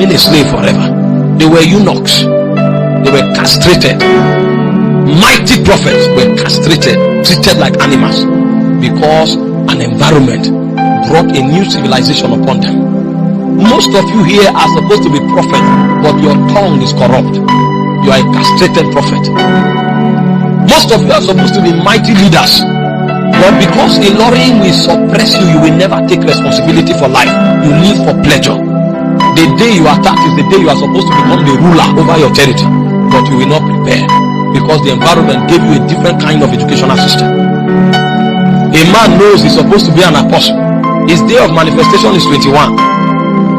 remain a slave forever. They were eunuchs. They were castrated. Mighty prophets were castrated, treated like animals, because an environment brought a new civilization upon them. Most of you here are supposed to be prophets, but your tongue is corrupt. You are a castrated prophet. Most of you are supposed to be mighty leaders, but because Ilorin will suppress you, you will never take responsibility for life. You live for pleasure. The day you attack is the day you are supposed to become the ruler over your territory, but you will not prepare, because the environment gave you a different kind of educational system. A man knows he's supposed to be an apostle. His day of manifestation is 21,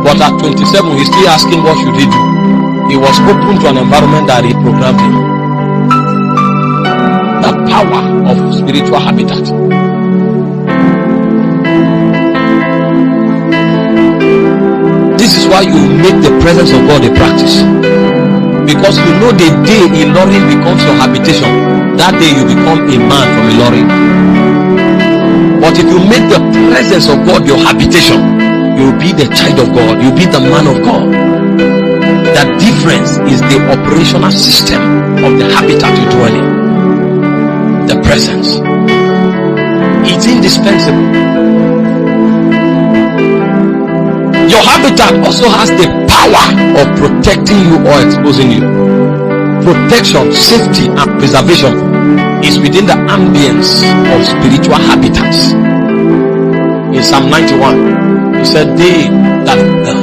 but at 27 he's still asking what should he do. He was open to an environment that he programmed him. The power of spiritual habitat. This is why you make the presence of God a practice, because you know the day Ilorin becomes your habitation, that day you become a man from Ilorin. But if you make the presence of God your habitation, you will be the child of God, you will be the man of God. The difference is the operational system of the habitat you dwell in. The presence. It's indispensable. Your habitat also has the power of protecting you or exposing you. Protection, safety, and preservation is within the ambience of spiritual habitats. In Psalm 91, he said, "They that dwell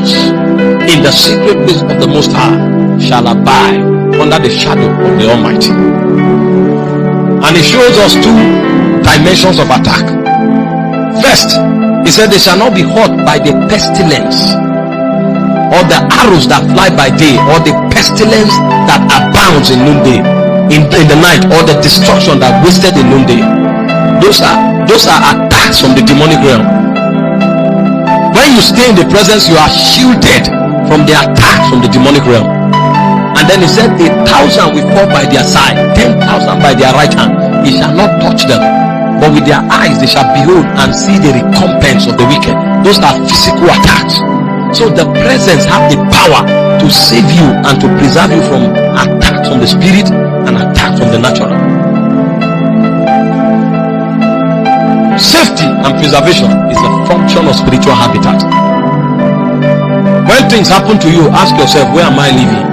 in the secret place of the Most High shall abide under the shadow of the Almighty." And he shows us two dimensions of attack. First, he said they shall not be hurt by the pestilence, or the arrows that fly by day, or the pestilence that abounds in noonday, in the night, or the destruction that wasted in noonday. Those are attacks from the demonic realm. When you stay in the presence, you are shielded from the attacks from the demonic realm. And then he said, 1,000 will fall by their side, 10,000 by their right hand. He shall not touch them, but with their eyes they shall behold and see the recompense of the wicked. Those are physical attacks. So the presence have the power to save you and to preserve you from attacks from the spirit and attacks from the natural. Safety and preservation is a function of spiritual habitat. When things happen to you, ask yourself, where am I living?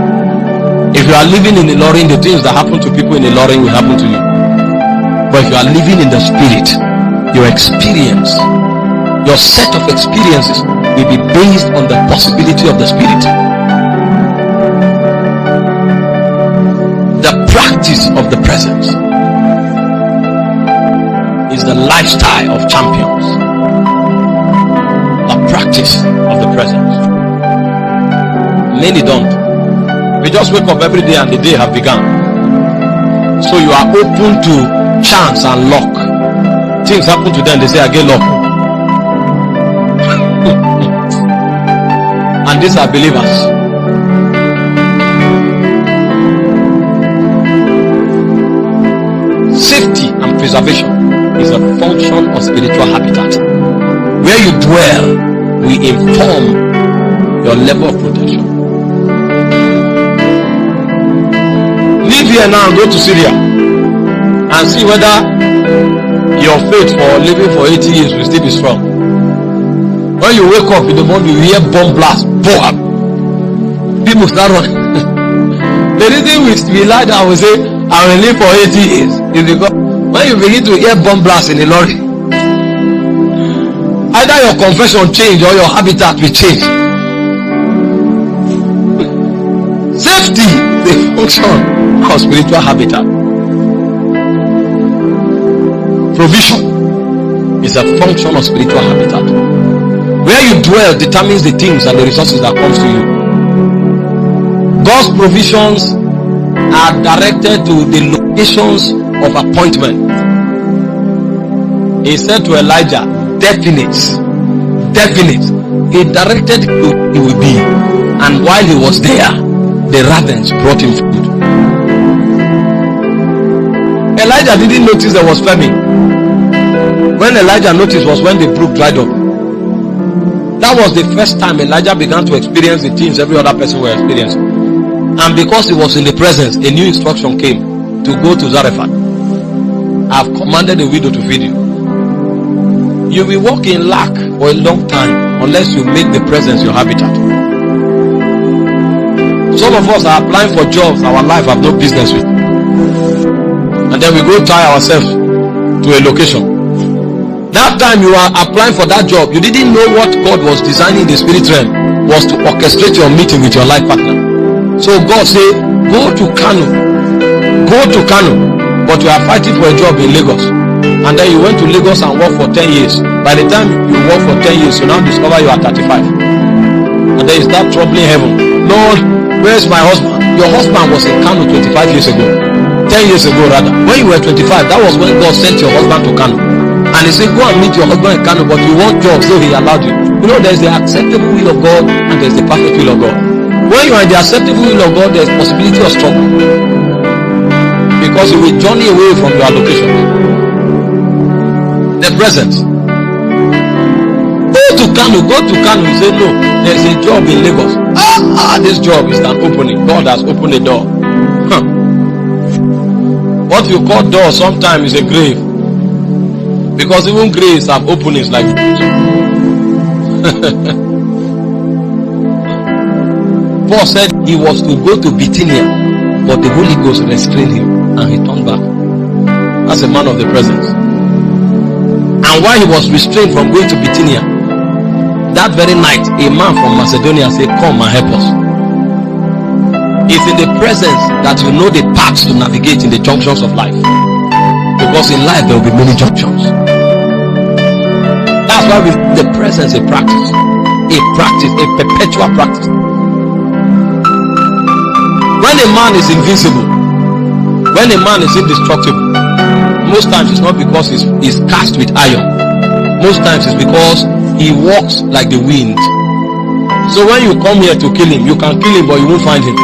If you are living in Ilorin, the things that happen to people in Ilorin will happen to you. But if you are living in the spirit, your experience, your set of experiences will be based on the possibility of the spirit. The practice of the presence is the lifestyle of champions. The practice of the presence. Many don't. We just wake up every day and the day have begun. So you are open to chance and luck. Things happen to them, they say, I get luck. And these are believers. Safety and preservation is a function of spiritual habitat. Where you dwell will inform your level of protection. Leave here now and go to Syria and see whether your faith for living for 80 years will still be strong. When you wake up in the morning, you hear bomb blast, boom, people start running. The reason we lie down and say, I will live for 80 years is because when you begin to hear bomb blast in the lorry, either your confession change or your habitat will change. Safety, the function of spiritual habitat. Provision is a function of spiritual habitat. Where you dwell determines the things and the resources that comes to you. God's provisions are directed to the locations of appointment. He said to Elijah, definite. He directed who he will be, and while he was there, the ravens brought him food. Elijah didn't notice there was famine. When Elijah noticed was when the brook dried up. That was the first time Elijah began to experience the things every other person were experiencing. And because he was in the presence, a new instruction came to go to Zarephath. I have commanded the widow to feed you. You will walk in lack for a long time unless you make the presence your habitat. Some of us are applying for jobs our life have no business with, and then we go tie ourselves to a location. That time you are applying for that job, you didn't know what God was designing in the spirit realm was to orchestrate your meeting with your life partner. So God said, go to Kano, but you are fighting for a job in Lagos. And then you went to Lagos and worked for 10 years. By the time you work for 10 years, you now discover you are 35. And then you start troubling heaven. Lord, where's my husband? Your husband was in Kano 25 years ago. 10 years ago rather. When you were 25, that was when God sent your husband to Kano. And he said, go and meet your husband in Kano, but you want jobs, so he allowed you. You know, there's the acceptable will of God and there's the perfect will of God. When you are in the acceptable will of God, there's possibility of struggle. Because you will journey away from your location. The presence. Go to Kano. You say, no, there's a job in Lagos. This job is an opening. God has opened the door. What you call door sometimes is a grave. Because even graves have openings like this. Paul said he was to go to Bithynia, but the Holy Ghost restrained him and he turned back. That's a man of the presence. And while he was restrained from going to Bithynia, that very night a man from Macedonia said, come and help us. It's in the presence that you know the paths to navigate in the junctions of life. Because in life there will be many junctions. That's why with the presence a practice, a perpetual practice. When a man is invincible, when a man is indestructible, most times it's not because he's cast with iron. Most times it's because he walks like the wind. So when you come here to kill him, you can kill him but you won't find him.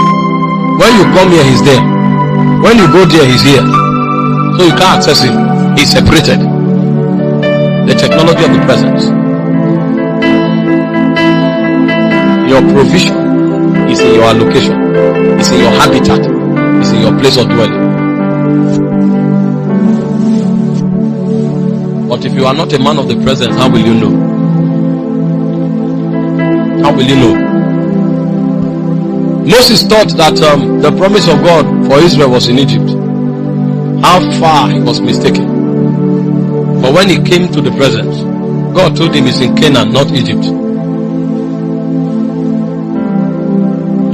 When you come here, he's there. When you go there, he's here. So you can't access him. He's separated. The technology of the presence. Your provision is in your allocation. It's in your habitat. It's in your place of dwelling. But if you are not a man of the presence, how will you know? How will you know? Moses thought that the promise of God for Israel was in Egypt. How far he was mistaken. But when he came to the presence, God told him it's in Canaan, not Egypt.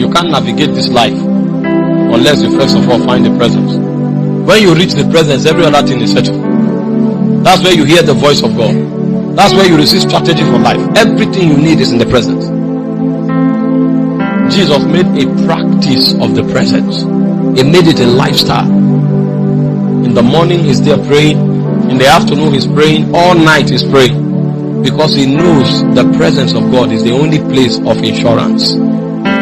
You can't navigate this life unless you first of all find the presence. When you reach the presence, every other thing is settled. That's where you hear the voice of God. That's where you receive strategy for life. Everything you need is in the presence. Jesus made a practice of the presence. He made it a lifestyle. In the morning he's there praying. In the afternoon he's praying. All night he's praying. Because he knows the presence of God is the only place of insurance.